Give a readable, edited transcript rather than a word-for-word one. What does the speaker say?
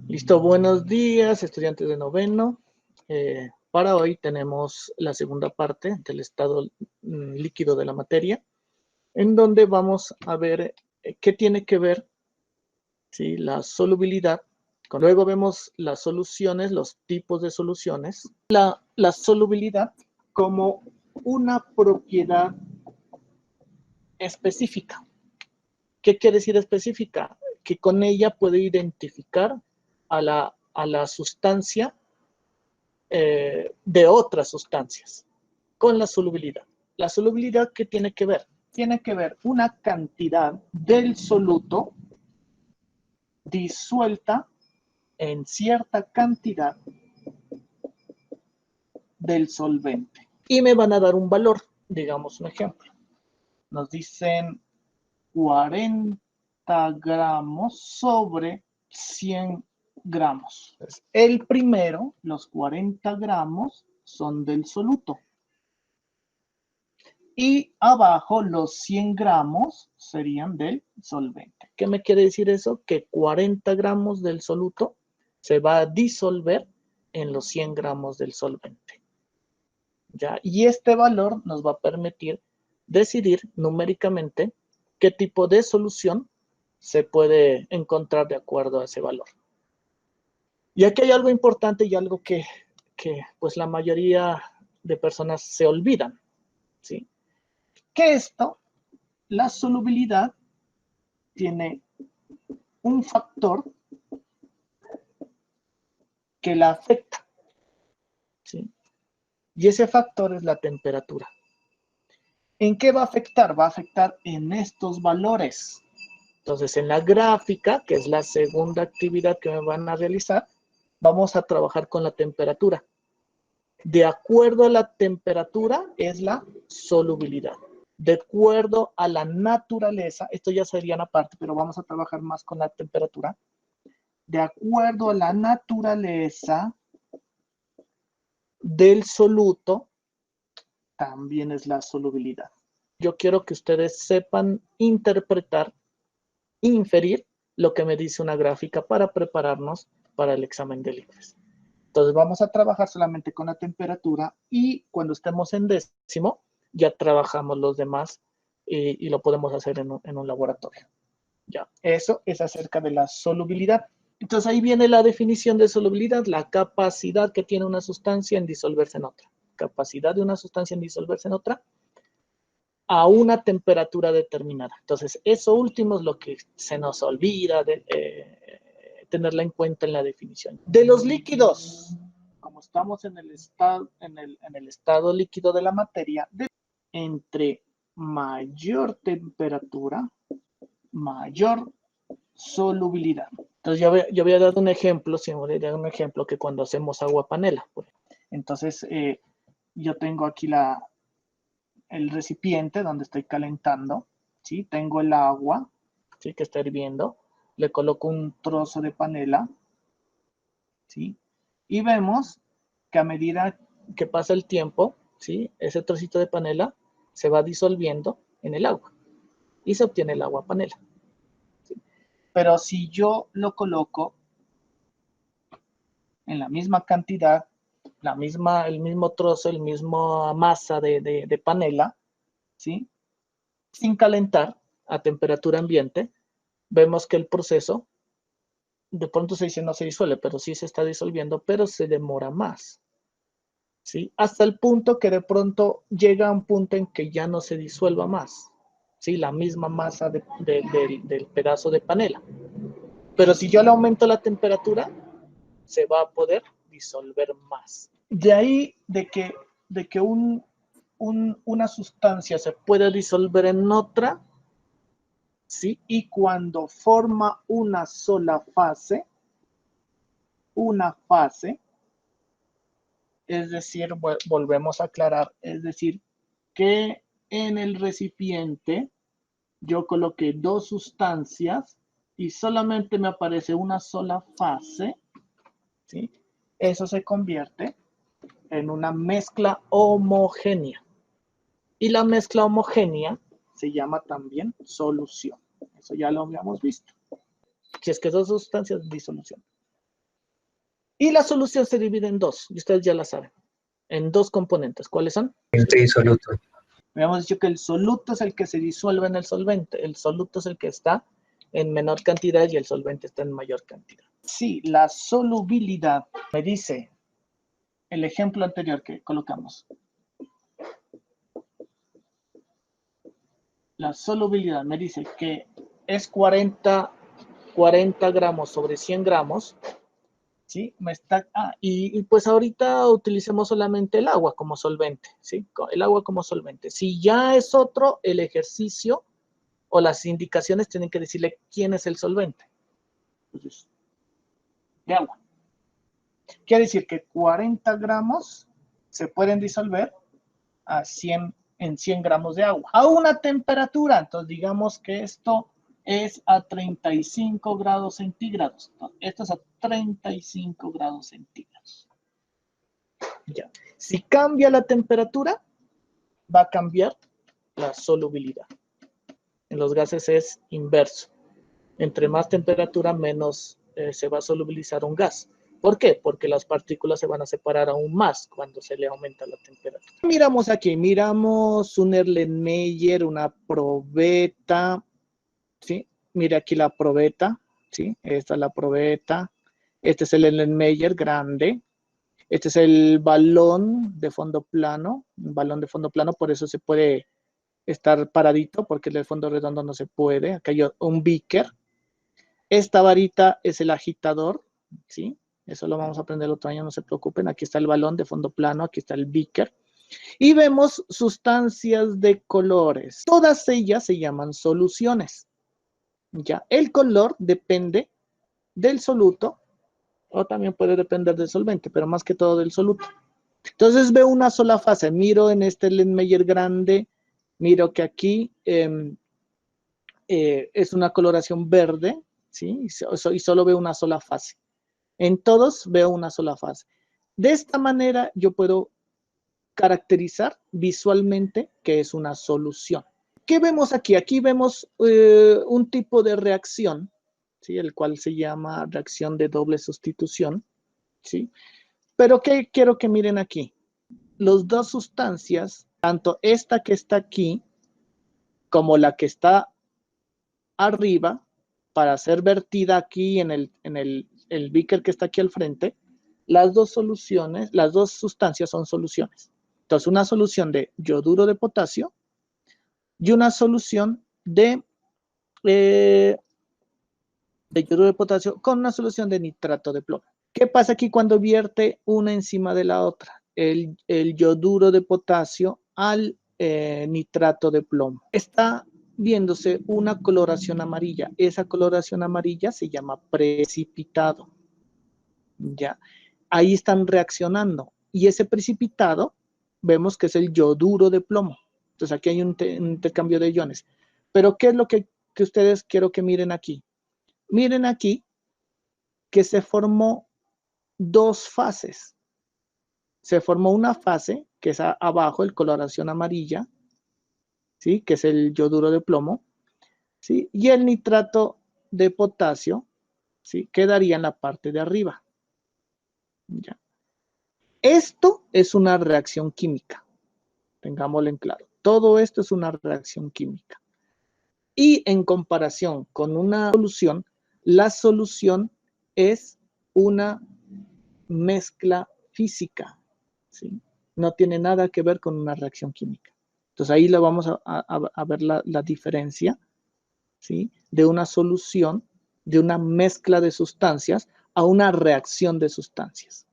Listo, buenos días, estudiantes de noveno. Para hoy tenemos la segunda parte del estado líquido de la materia, en donde vamos a ver qué tiene que ver, ¿sí?, la solubilidad. Luego vemos las soluciones, los tipos de soluciones. La solubilidad como una propiedad específica. ¿Qué quiere decir específica? Que con ella puede identificar a la sustancia de otras sustancias con la solubilidad. La solubilidad, ¿qué tiene que ver? Tiene que ver una cantidad del soluto disuelta en cierta cantidad del solvente. Y me van a dar un valor, digamos un ejemplo. Nos dicen 40 gramos sobre 100 gramos. El primero, los 40 gramos, son del soluto. Y abajo los 100 gramos serían del solvente. ¿Qué me quiere decir eso? Que 40 gramos del soluto se va a disolver en los 100 gramos del solvente. ¿Ya? Y este valor nos va a permitir decidir numéricamente qué tipo de solución se puede encontrar de acuerdo a ese valor. Y aquí hay algo importante y algo que pues la mayoría de personas se olvidan, ¿sí? Que la solubilidad tiene un factor que la afecta, ¿sí? Y ese factor es la temperatura. ¿En qué va a afectar? Va a afectar en estos valores. Entonces, en la gráfica, que es la segunda actividad que me van a realizar, vamos a trabajar con la temperatura. De acuerdo a la temperatura es la solubilidad. De acuerdo a la naturaleza, esto ya sería una parte, pero vamos a trabajar más con la temperatura. De acuerdo a la naturaleza del soluto, también es la solubilidad. Yo quiero que ustedes sepan interpretar, inferir lo que me dice una gráfica para prepararnos para el examen del ICFES. Entonces vamos a trabajar solamente con la temperatura y cuando estemos en décimo ya trabajamos los demás y lo podemos hacer en un laboratorio. Ya, eso es acerca de la solubilidad. Entonces ahí viene la definición de solubilidad, la capacidad que tiene una sustancia en disolverse en otra. Capacidad de una sustancia en disolverse en otra a una temperatura determinada. Entonces eso último es lo que se nos olvida de tenerla en cuenta en la definición. De los líquidos, como estamos en el estado líquido de la materia, entre mayor temperatura, mayor solubilidad. Entonces yo había dado un ejemplo, que cuando hacemos agua panela. Entonces yo tengo aquí el recipiente donde estoy calentando, ¿sí? Tengo el agua, ¿sí?, que está hirviendo. Le coloco un trozo de panela, ¿sí? Y vemos que a medida que pasa el tiempo, ¿sí?, ese trocito de panela se va disolviendo en el agua y se obtiene el agua panela, ¿sí? Pero si yo lo coloco en la misma cantidad, el mismo trozo, la misma masa de panela, ¿sí?, sin calentar a temperatura ambiente, vemos que el proceso de pronto se dice no se disuelve, pero sí se está disolviendo, pero se demora más, ¿sí? Hasta el punto que de pronto llega a un punto en que ya no se disuelva más, ¿sí?, la misma masa del pedazo de panela. Pero si yo le aumento la temperatura, se va a poder disolver más. De ahí de que una sustancia se puede disolver en otra, ¿sí?, y cuando forma una sola fase, es decir, volvemos a aclarar, es decir, que en el recipiente yo coloqué dos sustancias y solamente me aparece una sola fase, ¿sí? Eso se convierte en una mezcla homogénea. Y la mezcla homogénea se llama también solución. Eso ya lo habíamos visto. Si es que dos sustancias, disolución. Y la solución se divide en dos, y ustedes ya la saben, en dos componentes. ¿Cuáles son? Solvente y soluto. Habíamos dicho que el soluto es el que se disuelve en el solvente. El soluto es el que está en menor cantidad y el solvente está en mayor cantidad. Sí, la solubilidad me dice el ejemplo anterior que colocamos. La solubilidad me dice que es 40 gramos sobre 100 gramos. ¿Sí? Y pues ahorita utilicemos solamente el agua como solvente. ¿Sí? El agua como solvente. Si ya es otro, el ejercicio o las indicaciones tienen que decirle quién es el solvente. Entonces, de agua. Quiere decir que 40 gramos se pueden disolver en 100 gramos de agua. A una temperatura, entonces digamos que esto es a 35 grados centígrados. Entonces, esto es a 35 grados centígrados. Ya. Si cambia la temperatura, va a cambiar la solubilidad. En los gases es inverso. Entre más temperatura, menos se va a solubilizar un gas. ¿Por qué? Porque las partículas se van a separar aún más cuando se le aumenta la temperatura. Miramos aquí, miramos un Erlenmeyer, una probeta, ¿sí? Mira aquí la probeta, ¿sí? Esta es la probeta. Este es el Erlenmeyer grande. Este es el balón de fondo plano, un balón de fondo plano, por eso se puede estar paradito, porque el de fondo redondo no se puede. Acá hay un beaker. Esta varita es el agitador, ¿sí? Eso lo vamos a aprender otro año, no se preocupen. Aquí está el balón de fondo plano, aquí está el beaker. Y vemos sustancias de colores. Todas ellas se llaman soluciones. ¿Ya? El color depende del soluto, o también puede depender del solvente, pero más que todo del soluto. Entonces veo una sola fase. Miro en este Erlenmeyer grande, miro que aquí es una coloración verde, ¿sí? Y solo veo una sola fase. En todos veo una sola fase. De esta manera yo puedo caracterizar visualmente que es una solución. ¿Qué vemos aquí? Aquí vemos un tipo de reacción, ¿sí? El cual se llama reacción de doble sustitución, ¿sí? Pero ¿qué quiero que miren aquí? Las dos sustancias, tanto esta que está aquí como la que está arriba, para ser vertida aquí en el beaker que está aquí al frente, las dos sustancias son soluciones. Entonces, una solución de yoduro de potasio y una solución de yoduro de potasio con una solución de nitrato de plomo. ¿Qué pasa aquí cuando vierte una encima de la otra? El yoduro de potasio al nitrato de plomo. Está viéndose una coloración amarilla. Esa coloración amarilla se llama precipitado. ¿Ya? Ahí están reaccionando. Y ese precipitado, vemos que es el yoduro de plomo. Entonces aquí hay un intercambio de iones. Pero ¿qué es lo que ustedes quiero que miren aquí? Miren aquí que se formó dos fases. Se formó una fase, que es abajo, el coloración amarilla, ¿sí? Que es el yoduro de plomo, ¿sí? Y el nitrato de potasio, ¿sí? Quedaría en la parte de arriba. ¿Ya? Esto es una reacción química, tengámoslo en claro. Todo esto es una reacción química. Y en comparación con una solución, la solución es una mezcla física, ¿sí? No tiene nada que ver con una reacción química. Entonces ahí le vamos a ver la diferencia, ¿sí? De una solución, de una mezcla de sustancias a una reacción de sustancias.